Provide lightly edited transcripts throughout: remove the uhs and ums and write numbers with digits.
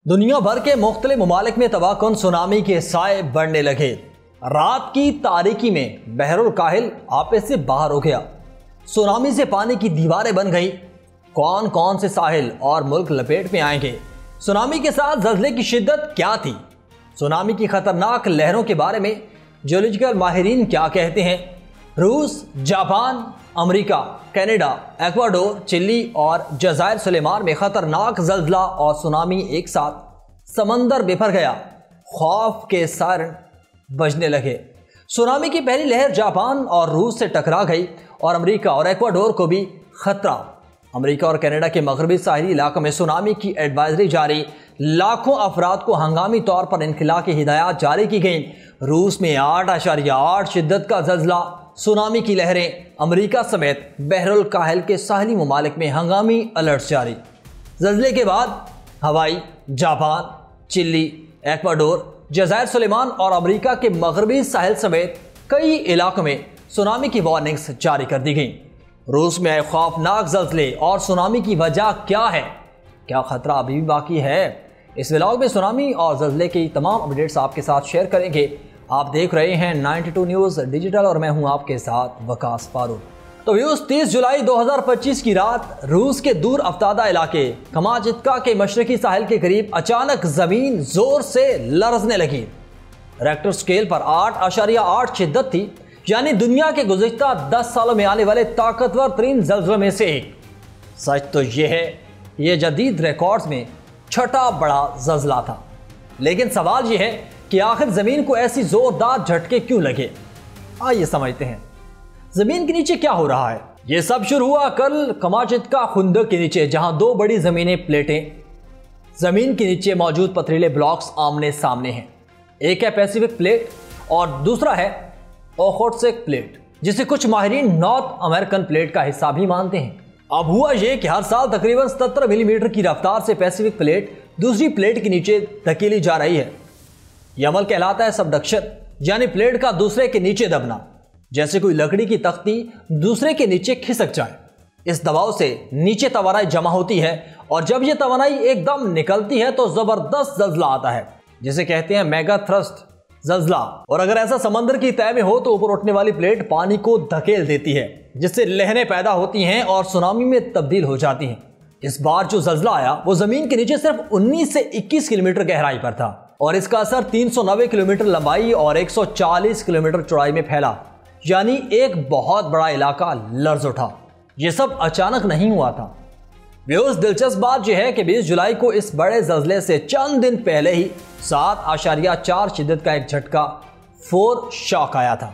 دنیا بھر کے مختلف ممالک میں تباہ کن سونامی کے سائے بڑھنے لگے۔ رات کی تاریکی میں بحر الکاہل آپے سے باہر ہو گیا۔ سونامی سے پانی کی دیواریں بن گئیں۔ کون کون سے ساحل اور ملک لپیٹ میں آئیں گے؟ سونامی کے ساتھ زلزلے کی شدت کیا تھی؟ سونامی کی خطرناک لہروں کے بارے میں جیولوجیکل ماہرین کیا کہتے ہیں؟ روس، جاپان، امریکہ، کینیڈا، ایکواڈور، چلی اور جزائر سلیمان میں خطرناک زلزلہ اور سونامی ایک ساتھ، سمندر بفر گیا، خوف کے سائرن بجنے لگے۔ سونامی کی پہلی لہر جاپان اور روس سے ٹکرا گئی اور امریکہ اور ایکواڈور کو بھی خطرہ۔ امریکہ اور کینیڈا کے مغربی ساحلی علاقوں میں سونامی کی ایڈوائزری جاری، لاکھوں افراد کو ہنگامی طور پر انخلاء کی ہدایات جاری کی گئیں۔ روس میں 8.8 شدت کا زلزلہ، سونامی کی لہریں، امریکہ سمیت بحر الکاہل کے ساحلی ممالک میں ہنگامی الرٹس جاری۔ زلزلے کے بعد ہوائی، جاپان، چلی، ایکواڈور، جزائر سلیمان اور امریکہ کے مغربی ساحل سمیت کئی علاقوں میں سونامی کی وارننگز جاری کر دی گئیں۔ روس میں آئے خوفناک زلزلے اور سونامی کی وجہ کیا ہے؟ کیا خطرہ ابھی بھی باقی ہے؟ اس ولاگ میں سونامی اور زلزلے کی تمام اپڈیٹس آپ کے ساتھ شیئر کریں گے۔ آپ دیکھ رہے ہیں 92 نیوز ڈیجیٹل اور میں ہوں آپ کے ساتھ وقاص فاروق۔ تو ویوز 30 جولائی 2025 کی رات روس کے دور افتادہ علاقے کماچتکا کے مشرقی ساحل کے قریب اچانک زمین زور سے لرزنے لگی۔ ریکٹر سکیل پر 8.8 شدت تھی، یعنی دنیا کے گزشتہ 10 سالوں میں آنے والے طاقتور ترین زلزلوں میں سے ایک۔ سچ تو یہ ہے، یہ جدید ریکارڈز میں چھٹا بڑا زلزلہ تھا، لیکن سوال یہ ہے کہ آخر زمین کو ایسی زوردار جھٹکے کیوں لگے؟ آئیے سمجھتے ہیں زمین کے نیچے کیا ہو رہا ہے۔ یہ سب شروع ہوا کل کماچتکا خندق کے نیچے، جہاں دو بڑی زمینیں پلیٹیں زمین کے نیچے موجود پتھریلے بلاکس آمنے سامنے ہیں۔ ایک ہے پیسیفک پلیٹ اور دوسرا ہے اوخوٹسک پلیٹ، جسے کچھ ماہرین نارتھ امریکن پلیٹ کا حصہ بھی مانتے ہیں۔ اب ہوا یہ کہ ہر سال تقریباً 77 ملی میٹر کی رفتار سے پیسیفک پلیٹ دوسری پلیٹ کے نیچے دھکیلی جا رہی ہے۔ یہ عمل کہلاتا ہے سبڈکشن، یعنی پلیٹ کا دوسرے کے نیچے دبنا، جیسے کوئی لکڑی کی تختی دوسرے کے نیچے کھسک جائے۔ اس دباؤ سے نیچے توانائی جمع ہوتی ہے اور جب یہ توانائی ایک دم نکلتی ہے تو زبردست زلزلہ آتا ہے، جسے کہتے ہیں میگا تھرسٹ زلزلہ۔ اور اگر ایسا سمندر کی تہہ میں ہو تو اوپر اٹھنے والی پلیٹ پانی کو دھکیل دیتی ہے، جس سے لہریں پیدا ہوتی ہیں اور سونامی میں تبدیل ہو جاتی ہیں۔ اس بار جو زلزلہ آیا وہ زمین کے نیچے صرف 19 سے 21 کلومیٹر گہرائی پر تھا اور اس کا اثر 390 کلومیٹر لمبائی اور 140 کلومیٹر چوڑائی میں پھیلا، یعنی ایک بہت بڑا علاقہ لرز اٹھا۔ یہ سب اچانک نہیں ہوا تھا۔ ویوز دلچسپ بات یہ ہے کہ 20 جولائی کو اس بڑے زلزلے سے چند دن پہلے ہی 7.4 شدت کا ایک جھٹکا 4 شاک آیا تھا،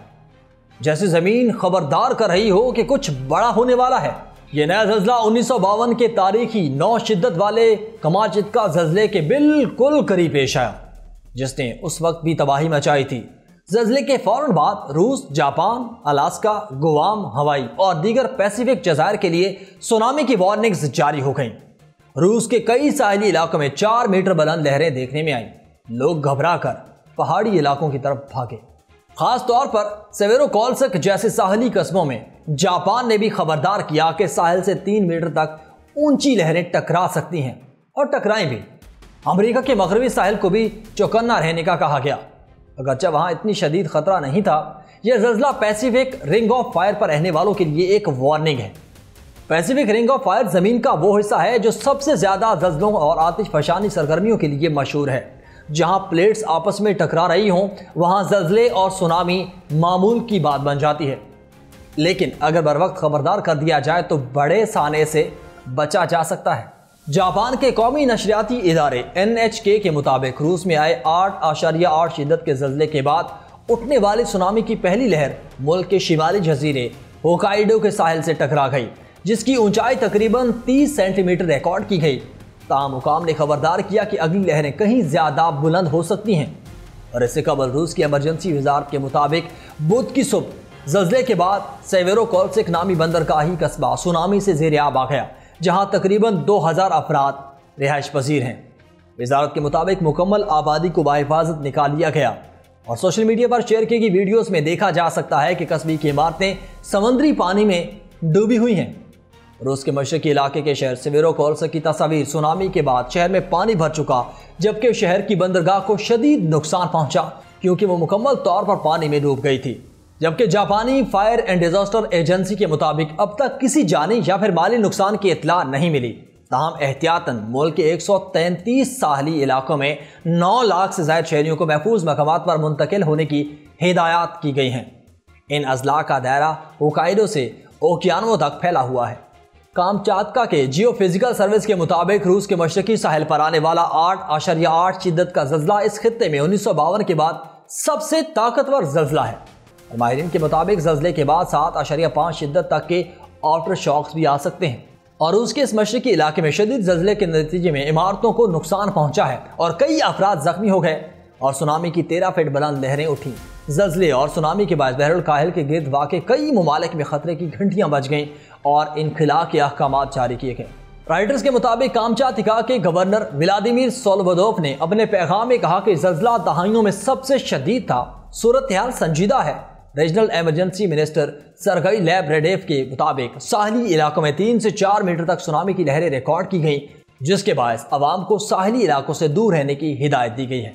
جیسے زمین خبردار کر رہی ہو کہ کچھ بڑا ہونے والا ہے۔ یہ نیا زلزلہ 1952 کے تاریخی 9 شدت والے کماچتکا زلزلے کے بالکل قریب پیش آیا، جس نے اس وقت بھی تباہی مچائی تھی۔ زلزلے کے فوراً بعد روس، جاپان، الاسکا، گوام، ہوائی اور دیگر پیسیفک جزائر کے لیے سونامی کی وارننگز جاری ہو گئیں۔ روس کے کئی ساحلی علاقوں میں 4 میٹر بلند لہریں دیکھنے میں آئیں۔ لوگ گھبرا کر پہاڑی علاقوں کی طرف بھاگے۔ خاص طور پر سیویروکولسک جیسے ساحلی قصبوں میں جاپان نے بھی خبردار کیا کہ ساحل سے 3 میٹر تک اونچی لہریں ٹکرا سکتی ہیں، اور ٹکرائیں بھی۔ امریکہ کے مغربی ساحل کو بھی چوکنا رہنے کا کہا گیا، اگرچہ وہاں اتنی شدید خطرہ نہیں تھا۔ یہ زلزلہ پیسیفک رنگ آف فائر پر رہنے والوں کے لیے ایک وارننگ ہے۔ پیسیفک رنگ آف فائر زمین کا وہ حصہ ہے جو سب سے زیادہ زلزلوں اور آتش فشانی سرگرمیوں کے لیے مشہور ہے۔ جہاں پلیٹس آپس میں ٹکرا رہی ہوں وہاں زلزلے اور سونامی معمول کی بات بن جاتی ہے، لیکن اگر بر وقت خبردار کر دیا جائے تو بڑے سانے سے بچا جا سکتا ہے۔ جاپان کے قومی نشریاتی ادارے NHK کے مطابق روس میں آئے 8.8 شدت کے زلزلے کے بعد اٹھنے والی سونامی کی پہلی لہر ملک کے شمالی جزیرے ہوکائیڈو کے ساحل سے ٹکرا گئی، جس کی اونچائی تقریباً 30 سینٹی میٹر ریکارڈ کی گئی۔ تاہم حکام نے خبردار کیا کہ اگلی لہریں کہیں زیادہ بلند ہو سکتی ہیں، اور اس سے قبل روس کی ایمرجنسی وزارت کے مطابق بدھ کی صبح زلزلے کے بعد سیویروکولسک نامی بندرگاہی قصبہ سونامی سے زیر آب آ گیا، جہاں تقریباً 2000 افراد رہائش پذیر ہیں۔ وزارت کے مطابق مکمل آبادی کو بحفاظت نکال لیا گیا، اور سوشل میڈیا پر شیئر کی گئی ویڈیوز میں دیکھا جا سکتا ہے کہ قصبے کی عمارتیں سمندری پانی میں ڈوبی ہوئی ہیں۔ روس کے مشرقی علاقے کے شہر سیویروکولسک کی تصاویر سونامی کے بعد شہر میں پانی بھر چکا، جبکہ شہر کی بندرگاہ کو شدید نقصان پہنچا کیونکہ وہ مکمل طور پر پانی میں ڈوب گئی تھی۔ جبکہ جاپانی فائر اینڈ ڈیزاسٹر ایجنسی کے مطابق اب تک کسی جانی یا پھر مالی نقصان کی اطلاع نہیں ملی، تاہم احتیاطاً ملک کے 133 ساحلی علاقوں میں 9 لاکھ سے زائد شہریوں کو محفوظ مقامات پر منتقل ہونے کی ہدایات کی گئی ہیں۔ ان اضلاع کا دائرہ ہوکائیڈو سے اوکیانو تک پھیلا ہوا ہے۔ کامچاتکا کے جیو فزیکل سروس کے مطابق روس کے مشرقی ساحل پر آنے والا 8.8 شدت کا زلزلہ اس خطے میں 1952 کے بعد سب سے طاقتور زلزلہ ہے۔ ماہرین کے مطابق زلزلے کے بعد 7.5 شدت تک کے آفٹر شاکس بھی آ سکتے ہیں، اور روس کے اس مشرقی علاقے میں شدید زلزلے کے نتیجے میں عمارتوں کو نقصان پہنچا ہے اور کئی افراد زخمی ہو گئے اور سونامی کی 13 فٹ بلند لہریں اٹھیں۔ زلزلے اور سونامی کے باعث بحر الکاہل کے گرد واقع کئی ممالک میں خطرے کی گھنٹیاں بج گئیں اور انخلاء کے احکامات جاری کیے گئے۔ رائٹرز کے مطابق کامچاتکا کے گورنر ولادیمیر سولودوف نے اپنے پیغام میں کہا کہ زلزلہ دہائیوں میں سب سے شدید تھا، صورتحال سنجیدہ ہے۔ ریجنل ایمرجنسی منسٹر سرگئی لیبریڈیف کے مطابق ساحلی علاقوں میں 3 سے 4 میٹر تک سونامی کی لہریں ریکارڈ کی گئیں، جس کے باعث عوام کو ساحلی علاقوں سے دور رہنے کی ہدایت دی گئی ہے۔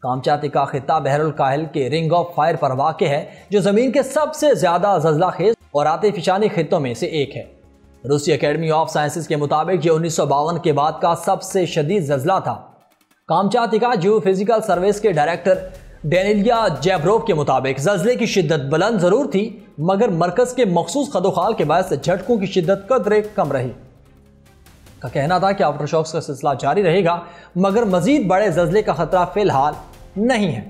کامچاتکا خطہ بحر الکاہل کے رنگ آف فائر پر واقع ہے، جو زمین کے سب سے زیادہ زلزلہ خیز اور آتش فشانی خطوں میں سے ایک ہے۔ روسی اکیڈمی آف سائنسز کے مطابق یہ 1952 کے بعد کا سب سے شدید زلزلہ تھا۔ کامچاتکا جیو فزیکل سروس کے ڈائریکٹر ڈینیلیا جیبروف کے مطابق زلزلے کی شدت بلند ضرور تھی، مگر مرکز کے مخصوص خد و خال کے باعث جھٹکوں کی شدت قدرے کم رہی۔ کا کہنا تھا کہ آفٹر شاکس کا سلسلہ جاری رہے گا، مگر مزید بڑے زلزلے کا خطرہ فی الحال نہیں ہے۔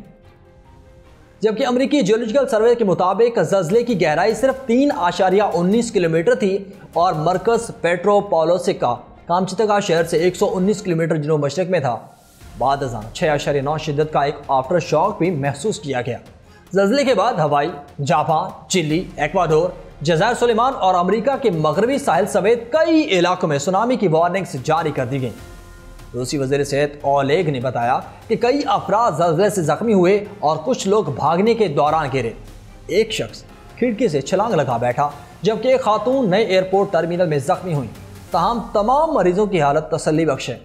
جبکہ امریکی جیولوجیکل سروے کے مطابق زلزلے کی گہرائی صرف 3.19 کلومیٹر تھی اور مرکز پیٹرو پاولوسک کا کامچاتکا شہر سے 119 کلومیٹر جنوب مشرق میں تھا۔ بعد ازاں 6.9 شدت کا ایک آفٹر شاک بھی محسوس کیا گیا۔ زلزلے کے بعد ہوائی، جاپان، چلی، ایکواڈور، جزائر سلیمان اور امریکہ کے مغربی ساحل سمیت کئی علاقوں میں سونامی کی وارننگز جاری کر دی گئیں۔ روسی وزیر صحت اولیگ نے بتایا کہ کئی افراد زلزلے سے زخمی ہوئے اور کچھ لوگ بھاگنے کے دوران گرے۔ ایک شخص کھڑکی سے چھلانگ لگا بیٹھا، جبکہ ایک خاتون نئے ایئرپورٹ ٹرمینل میں زخمی ہوئی، تاہم تمام مریضوں کی حالت تسلی بخش ہے۔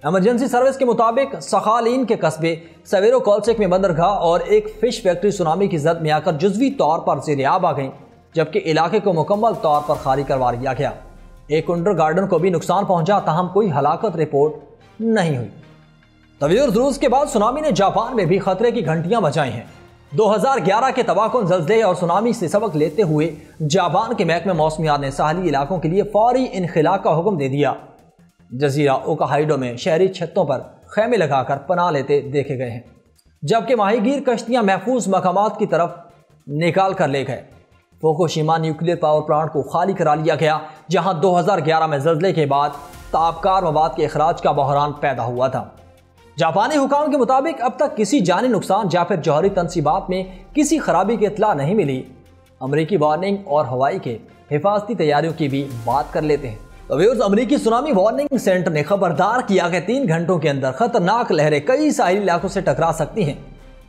ایمرجنسی سروس کے مطابق سخالین کے قصبے سیویروکولسک میں بندرگاہ اور ایک فش فیکٹری سونامی کی زد میں آ کر جزوی طور پر زیرآب آ گئیں، جبکہ علاقے کو مکمل طور پر خالی کروا دیا گیا۔ ایک کنڈر گارڈن کو بھی نقصان پہنچا، تاہم کوئی ہلاکت رپورٹ نہیں ہوئی۔ طویل روز کے بعد سونامی نے جاپان میں بھی خطرے کی گھنٹیاں بجائی ہیں۔ 2011 کے تباہ کن زلزلے اور سونامی سے سبق لیتے ہوئے جاپان کے محکمہ موسمیات نے ساحلی علاقوں کے لیے فوری انخلاء کا حکم دے دیا۔ جزیرہ اوکاہائیڈو میں شہری چھتوں پر خیمے لگا کر پناہ لیتے دیکھے گئے ہیں، جبکہ ماہی گیر کشتیاں محفوظ مقامات کی طرف نکال کر لے گئے۔ فوکوشیما نیوکلیر پاور پلانٹ کو خالی کرا لیا گیا، جہاں 2011 میں زلزلے کے بعد تابکار مواد کے اخراج کا بحران پیدا ہوا تھا۔ جاپانی حکام کے مطابق اب تک کسی جانی نقصان یا پھر جوہری تنصیبات میں کسی خرابی کی اطلاع نہیں ملی۔ امریکی وارننگ اور ہوائی کے حفاظتی تیاریوں کی بھی بات کر لیتے ہیں۔ امریکی سونامی وارننگ سینٹر نے خبردار کیا کہ 3 گھنٹوں کے اندر خطرناک لہریں کئی ساحلی علاقوں سے ٹکرا سکتی ہیں۔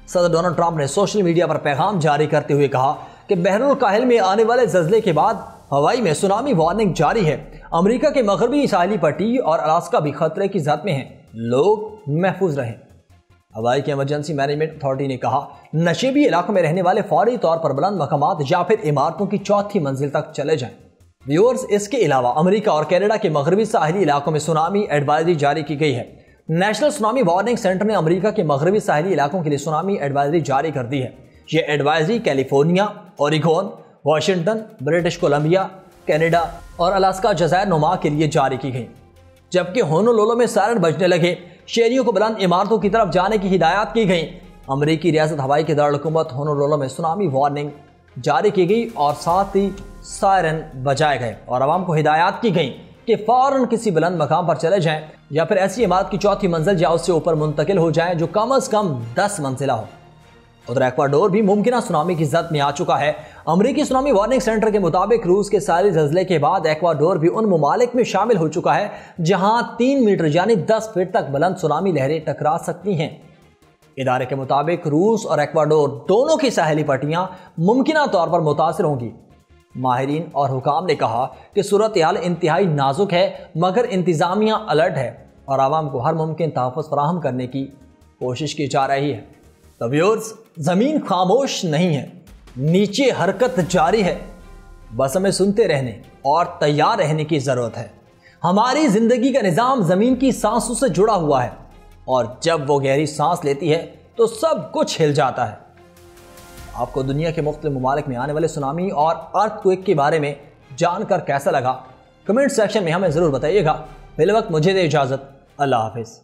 صدر ڈونلڈ ٹرمپ نے سوشل میڈیا پر پیغام جاری کرتے ہوئے کہا کہ بحر الکاہل میں آنے والے زلزلے کے بعد ہوائی میں سونامی وارننگ جاری ہے۔ امریکہ کے مغربی ساحلی پٹی اور الاسکا بھی خطرے کی زد میں ہیں، لوگ محفوظ رہیں۔ ہوائی کی ایمرجنسی مینجمنٹ اتھارٹی نے کہا نشیبی علاقوں میں رہنے والے فوری طور پر بلند مقامات یا پھر عمارتوں کی 4تھی منزل تک چلے جائیں۔ ویورز، اس کے علاوہ امریکہ اور کینیڈا کے مغربی ساحلی علاقوں میں سونامی ایڈوائزری جاری کی گئی ہے۔ نیشنل سونامی وارننگ سینٹر نے امریکہ کے مغربی ساحلی علاقوں کے لیے سونامی ایڈوائزری جاری کر دی ہے۔ یہ advisory California, Oregon, Washington, British Columbia, Canada اور الاسکا جزائر نما کے لیے جاری کی گئی، جبکہ ہونولولو میں سائرن بجنے لگے۔ شہریوں کو بلند عمارتوں کی طرف جانے کی ہدایات کی گئیں۔ امریکی ریاست ہوائی کے دارالحکومت ہونولولو میں سونامی وارننگ جاری کی گئی اور ساتھ ہی سائرن بجائے گئے اور عوام کو ہدایات کی گئیں کہ فوراً کسی بلند مقام پر چلے جائیں یا پھر ایسی عمارت کی 4تھی منزل یا اس سے اوپر منتقل ہو جائیں جو کم از کم 10 منزلہ ہو۔ ادھر ایکواڈور بھی ممکنہ سونامی کی زد میں آ چکا ہے۔ امریکی سونامی وارننگ سینٹر کے مطابق روس کے ساحلی زلزلے کے بعد ایکواڈور بھی ان ممالک میں شامل ہو چکا ہے جہاں 3 میٹر یعنی 10 فٹ تک بلند سونامی لہریں ٹکرا سکتی ہیں۔ ادارے کے مطابق روس اور ایکواڈور دونوں کی ساحلی پٹیاں ممکنہ طور پر متاثر ہوں گی۔ ماہرین اور حکام نے کہا کہ صورتحال انتہائی نازک ہے، مگر انتظامیہ الرٹ ہے اور عوام کو ہر ممکن تحفظ فراہم کرنے کی کوشش کی جا رہی ہے۔ تو ویورز، زمین خاموش نہیں ہے، نیچے حرکت جاری ہے، بس ہمیں سنتے رہنے اور تیار رہنے کی ضرورت ہے۔ ہماری زندگی کا نظام زمین کی سانسوں سے جڑا ہوا ہے، اور جب وہ گہری سانس لیتی ہے تو سب کچھ ہل جاتا ہے۔ آپ کو دنیا کے مختلف ممالک میں آنے والے سونامی اور ارتھ کوئک کے بارے میں جان کر کیسا لگا؟ کمنٹ سیکشن میں ہمیں ضرور بتائیے گا۔ فی الوقت مجھے دے اجازت، اللہ حافظ۔